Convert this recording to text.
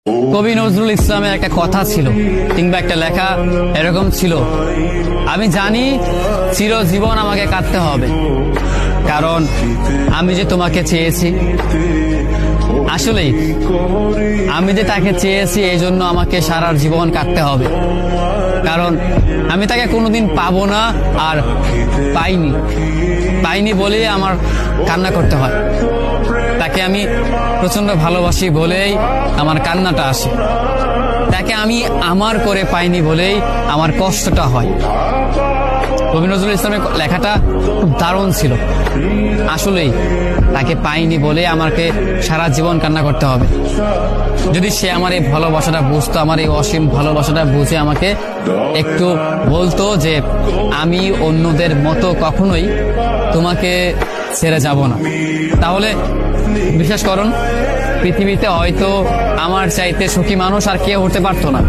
কবি নজরুল ইসলামের একটা কথা ছিল কিংবা একটা লেখা এরকম ছিল, আমি জানি চিরজীবন আমাকে কাঁদতে হবে, কারণ আমি যে তোমাকে চেয়েছি। আসলেই আমি যে তাকে চেয়েছি এই জন্য আমাকে সারা জীবন কাঁদতে হবে, কারণ আমি তাকে কোনোদিন পাবো না, আর পাইনি বলেই আমার কান্না করতে হয়। তাকে আমি প্রচন্ড ভালোবাসি বলেই আমার কান্নাটা আসে, তাকে আমি আমার করে পাইনি বলেই আমার কষ্টটা হয়। কবি নজরুল ইসলামের লেখাটা খুব দারুণ ছিল। আসলেই তাকে পাইনি বলে আমাকে সারা জীবন কান্না করতে হবে। যদি সে আমার এই ভালোবাসাটা বুঝতো, আমার এই অসীম ভালোবাসাটা বুঝে আমাকে একটু বলতো যে আমি অন্যদের মতো কখনোই তোমাকে ছেড়ে যাব না, তাহলে বিশ্বাস করুন পৃথিবীতে হয়তো আমার চাইতে সুখী মানুষ আর কেউ হতে পারতো না।